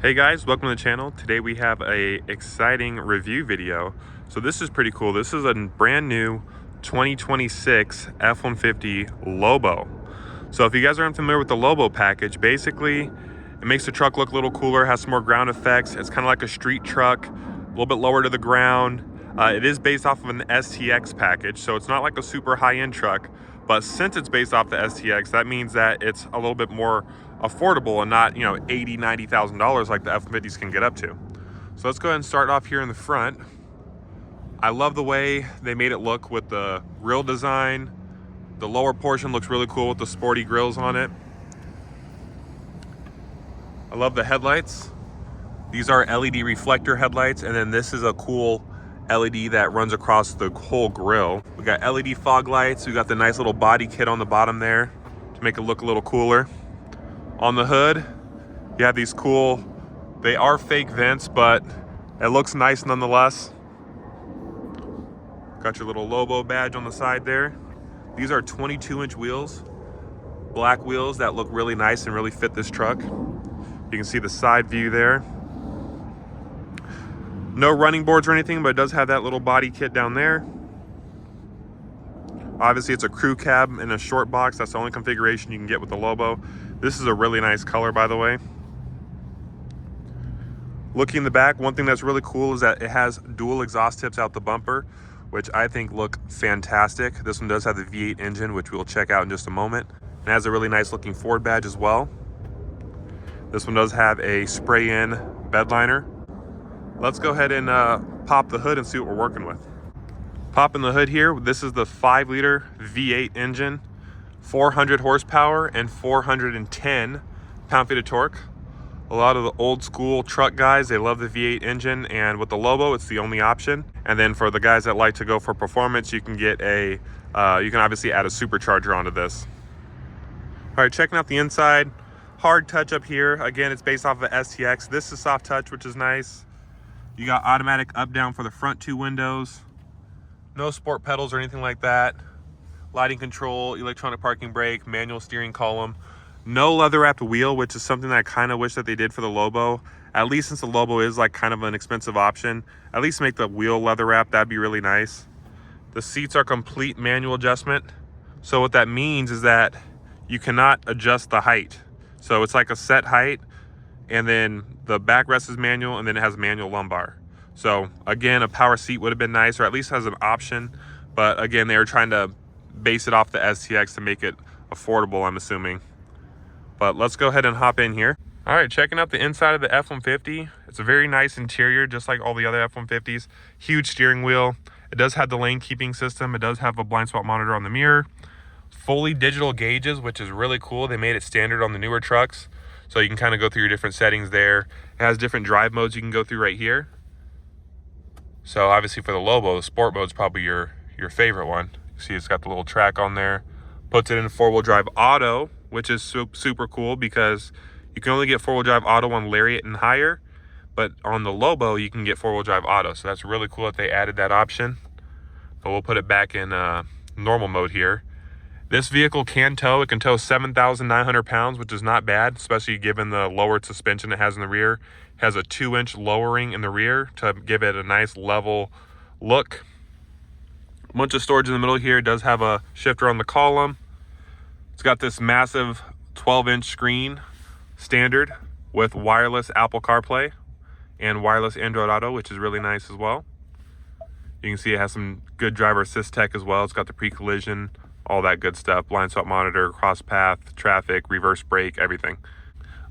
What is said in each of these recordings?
Hey guys, welcome to the channel. Today we have a exciting review video. So this is pretty cool. This is a brand new 2026 F-150 Lobo. So if you guys are unfamiliar with the Lobo package, basically it makes the truck look a little cooler, has some more ground effects. It's kind of like a street truck, a little bit lower to the ground. It is based off of an STX package, so it's not like a super high-end truck, but since it's based off the STX, that means that it's a little bit more affordable and not, you know, $80,000, $90,000 like the F-150s can get up to. So let's go ahead and start off here in the front. I love the way they made it look with the grille design. The lower portion looks really cool with the sporty grills on it. I love the headlights. These are LED reflector headlights, and then this is a cool LED that runs across the whole grille. We got LED fog lights. We got the nice little body kit on the bottom there to make it look a little cooler. On the hood, you have these cool, they are fake vents, but it looks nice nonetheless. Got your little Lobo badge on the side there. These are 22-inch wheels, black wheels that look really nice and really fit this truck. You can see the side view there. No running boards or anything, but it does have that little body kit down there. Obviously, it's a crew cab in a short box. That's the only configuration you can get with the Lobo. This is a really nice color, by the way. Looking in the back, one thing that's really cool is that it has dual exhaust tips out the bumper, which I think look fantastic. This one does have the V8 engine, which we'll check out in just a moment. It has a really nice looking Ford badge as well. This one does have a spray-in bed liner. Let's go ahead and pop the hood and see what we're working with. Popping the hood here, this is the 5-liter V8 engine, 400 horsepower and 410 pound-feet of torque. A lot of the old school truck guys, they love the V8 engine, and with the Lobo, it's the only option. And then for the guys that like to go for performance, you can get a, you can obviously add a supercharger onto this. All right, checking out the inside. Hard touch up here. Again, it's based off of STX. This is soft touch, which is nice. You got automatic up down for the front 2 windows. No sport pedals or anything like that. Lighting control, electronic parking brake, manual steering column. No leather wrapped wheel, which is something that I kind of wish that they did for the Lobo. At least since the Lobo is like kind of an expensive option, at least make the wheel leather wrap. That'd be really nice. The seats are complete manual adjustment. So what that means is that you cannot adjust the height. So it's like a set height, and then the backrest is manual, and then it has manual lumbar. So again, a power seat would have been nice, or at least has an option. But again, they were trying to base it off the STX to make it affordable, I'm assuming. But let's go ahead and hop in here. All right, checking out the inside of the F-150. It's a very nice interior, just like all the other F-150s. Huge steering wheel. It does have the lane keeping system. It does have a blind spot monitor on the mirror. Fully digital gauges, which is really cool. They made it standard on the newer trucks, so you can kind of go through your different settings there. It has different drive modes you can go through right here. So obviously for the Lobo, the sport mode is probably your favorite one. You see it's got the little track on there. Puts it in 4-wheel drive auto, which is super cool because you can only get 4-wheel drive auto on Lariat and higher, but on the Lobo you can get 4-wheel drive auto. So that's really cool that they added that option. But we'll put it back in normal mode here. This vehicle can tow. It can tow 7,900 pounds, which is not bad, especially given the lowered suspension it has in the rear. It has a 2-inch lowering in the rear to give it a nice level look. A bunch of storage in the middle here. It does have a shifter on the column. It's got this massive 12-inch screen standard with wireless Apple CarPlay and wireless Android Auto, which is really nice as well. You can see it has some good driver assist tech as well. It's got the pre-collision, all that good stuff, blind spot monitor, cross path, traffic, reverse brake, everything.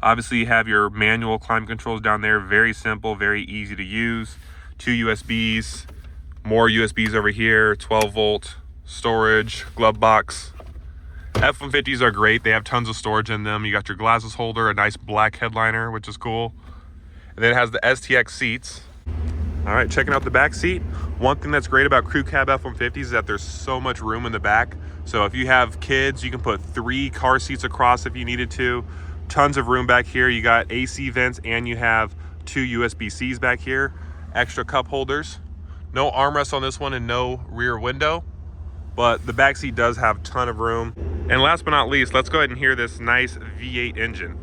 Obviously you have your manual climate controls down there. Very simple, very easy to use. 2 USBs, more USBs over here, 12-volt storage, glove box. F-150s are great. They have tons of storage in them. You got your glasses holder, a nice black headliner, which is cool. And then it has the STX seats. All right, checking out the back seat. One thing that's great about crew cab F-150s is that there's so much room in the back. So if you have kids, you can put 3 car seats across if you needed to. Tons of room back here. You got AC vents and you have 2 USB-Cs back here. Extra cup holders. No armrest on this one and no rear window. But the back seat does have a ton of room. And last but not least, let's go ahead and hear this nice V8 engine.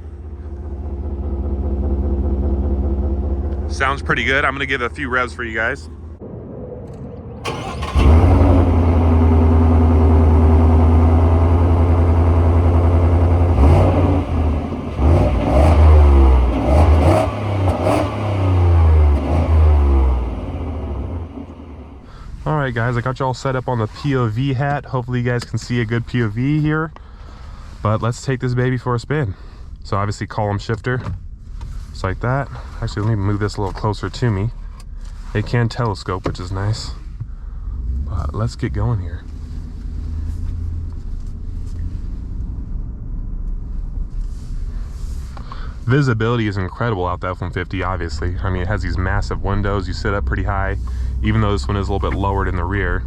Sounds pretty good. I'm gonna give a few revs for you guys. Alright guys, I got you all set up on the POV hat. Hopefully you guys can see a good POV here. But let's take this baby for a spin. So obviously column shifter, just like that. Actually, let me move this a little closer to me. It can telescope, which is nice. But let's get going here. Visibility is incredible out the F-150, obviously. I mean, it has these massive windows. You sit up pretty high, even though this one is a little bit lowered in the rear.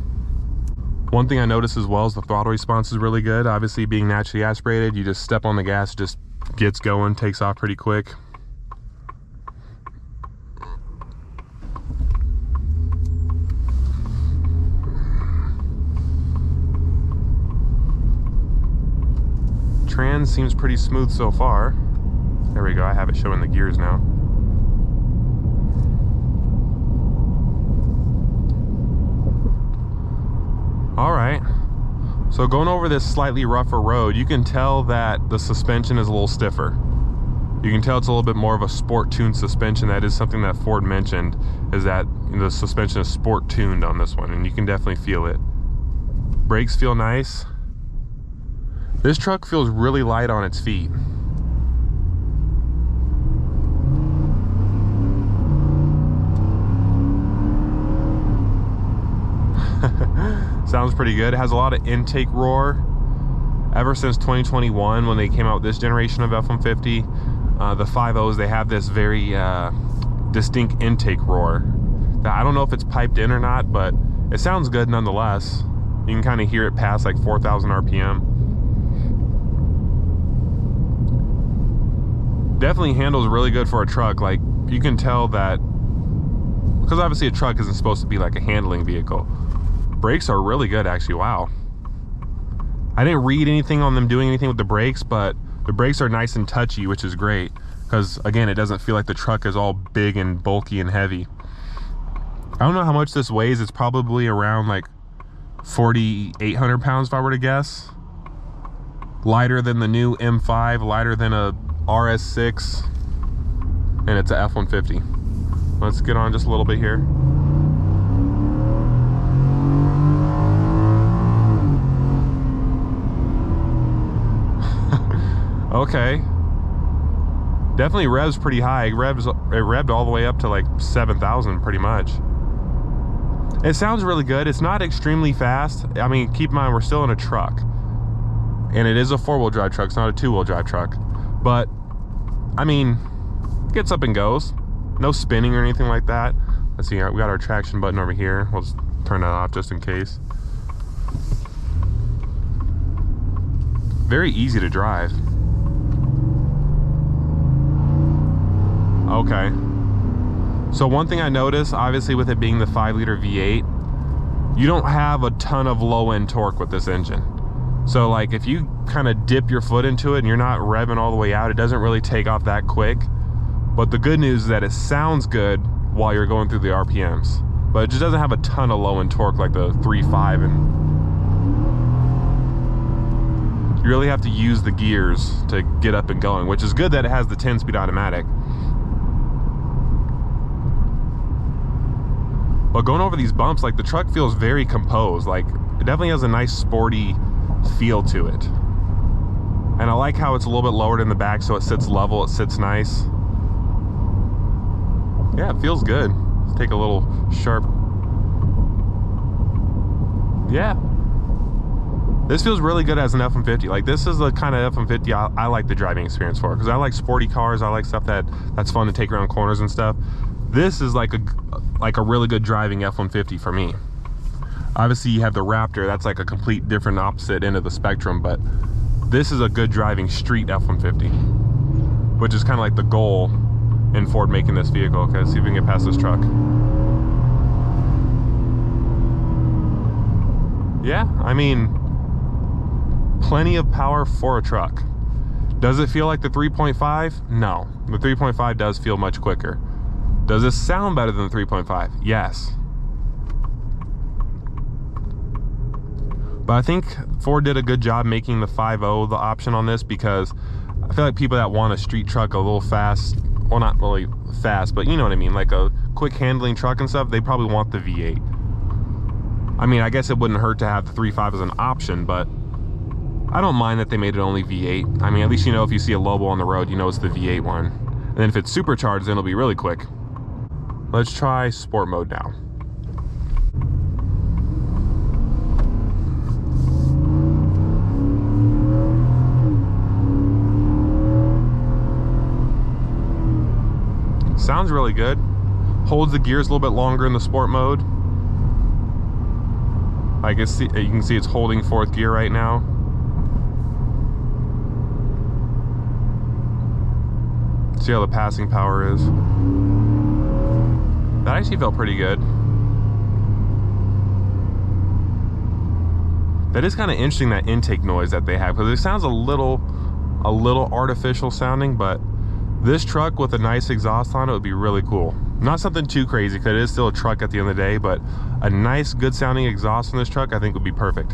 One thing I noticed as well is the throttle response is really good. Obviously, being naturally aspirated, you just step on the gas, it just gets going, takes off pretty quick. Trans seems pretty smooth so far. There we go, I have it showing the gears now. All right, so going over this slightly rougher road, you can tell that the suspension is a little stiffer. You can tell it's a little bit more of a sport tuned suspension. That is something that Ford mentioned, is that the suspension is sport tuned on this one, and you can definitely feel it. Brakes feel nice. This truck feels really light on its feet. Sounds pretty good. It has a lot of intake roar. Ever since 2021, when they came out with this generation of F-150, the 5.0s, they have this very distinct intake roar. Now, I don't know if it's piped in or not, but it sounds good nonetheless. You can kind of hear it past like 4,000 RPM. Definitely handles really good for a truck. Like, you can tell that, because obviously a truck isn't supposed to be like a handling vehicle. Brakes are really good, actually. Wow. I didn't read anything on them doing anything with the brakes, but the brakes are nice and touchy, which is great, because again, it doesn't feel like the truck is all big and bulky and heavy. I don't know how much this weighs. It's probably around like 4,800 pounds if I were to guess. Lighter than the new M5, lighter than a RS6, and it's a F-150. Let's get on just a little bit here. Okay, definitely revs pretty high. It revved all the way up to like 7,000 pretty much. It sounds really good. It's not extremely fast. I mean, keep in mind, we're still in a truck, and it is a 4-wheel drive truck. It's not a 2-wheel drive truck, but I mean, it gets up and goes. No spinning or anything like that. Let's see, we got our traction button over here. We'll just turn that off just in case. Very easy to drive. Okay, so one thing I noticed, obviously with it being the 5-liter V8, you don't have a ton of low-end torque with this engine. So like if you kind of dip your foot into it and you're not revving all the way out, it doesn't really take off that quick. But the good news is that it sounds good while you're going through the RPMs, but it just doesn't have a ton of low-end torque like the 3.5, and you really have to use the gears to get up and going, which is good that it has the 10-speed automatic. But going over these bumps, like the truck feels very composed. Like it definitely has a nice sporty feel to it. And I like how it's a little bit lowered in the back, so it sits level, it sits nice. Yeah, it feels good. Let's take a little sharp. Yeah. This feels really good as an F-150. Like this is the kind of F-150 I like the driving experience for, because I like sporty cars. I like stuff that's fun to take around corners and stuff. This is like a really good driving F-150 for me. Obviously you have the Raptor, that's like a complete different opposite end of the spectrum, but this is a good driving street F-150, which is kind of like the goal in Ford making this vehicle. Okay, let's see if we can get past this truck. Yeah, I mean, plenty of power for a truck. Does it feel like the 3.5? No, the 3.5 does feel much quicker. Does this sound better than the 3.5? Yes. But I think Ford did a good job making the 5.0 the option on this, because I feel like people that want a street truck a little fast, well, not really fast, but you know what I mean, like a quick handling truck and stuff, they probably want the V8. I mean, I guess it wouldn't hurt to have the 3.5 as an option, but I don't mind that they made it only V8. I mean, at least you know if you see a Lobo on the road, you know it's the V8 one. And then if it's supercharged, then it'll be really quick. Let's try sport mode now. Sounds really good. Holds the gears a little bit longer in the sport mode. I guess you can see it's holding fourth gear right now. See how the passing power is. That actually felt pretty good. That is kind of interesting, that intake noise that they have, because it sounds a little artificial sounding, but this truck with a nice exhaust on it would be really cool. Not something too crazy, because it is still a truck at the end of the day, but a nice, good sounding exhaust on this truck I think would be perfect.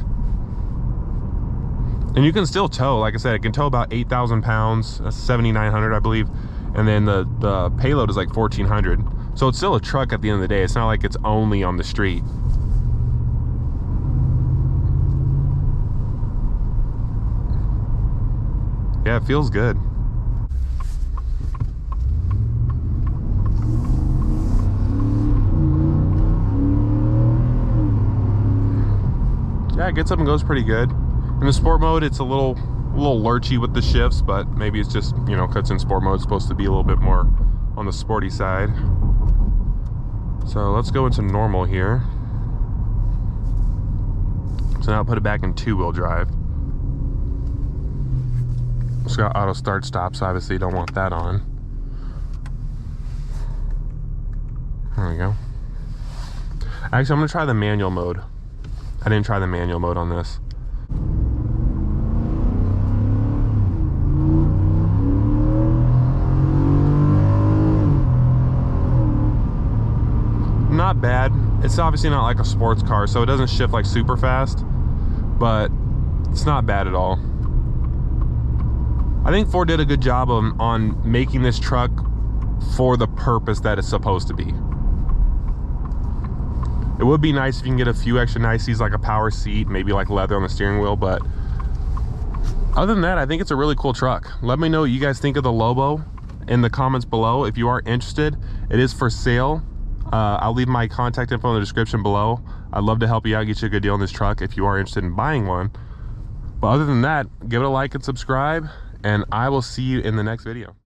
And you can still tow, like I said, it can tow about 8,000 pounds, 7,900 I believe, and then the payload is like 1,400. So it's still a truck at the end of the day. It's not like it's only on the street. Yeah, it feels good. Yeah, it gets up and goes pretty good. In the sport mode, it's a little lurchy with the shifts, but maybe it's just, you know, because in sport mode it's supposed to be a little bit more on the sporty side. So let's go into normal here. So now I'll put it back in two-wheel drive. It's got auto start stop, so obviously you don't want that on. There we go. Actually, I'm gonna try the manual mode. I didn't try the manual mode on this. Not bad. It's obviously not like a sports car, so it doesn't shift like super fast, but it's not bad at all. I think Ford did a good job on making this truck for the purpose that it's supposed to be. It would be nice if you can get a few extra niceties, like a power seat, maybe like leather on the steering wheel, but other than that, I think it's a really cool truck. Let me know what you guys think of the Lobo in the comments below. If you are interested, it is for sale. I'll leave my contact info in the description below. I'd love to help you out, get you a good deal on this truck if you are interested in buying one. But other than that, give it a like and subscribe, and I will see you in the next video.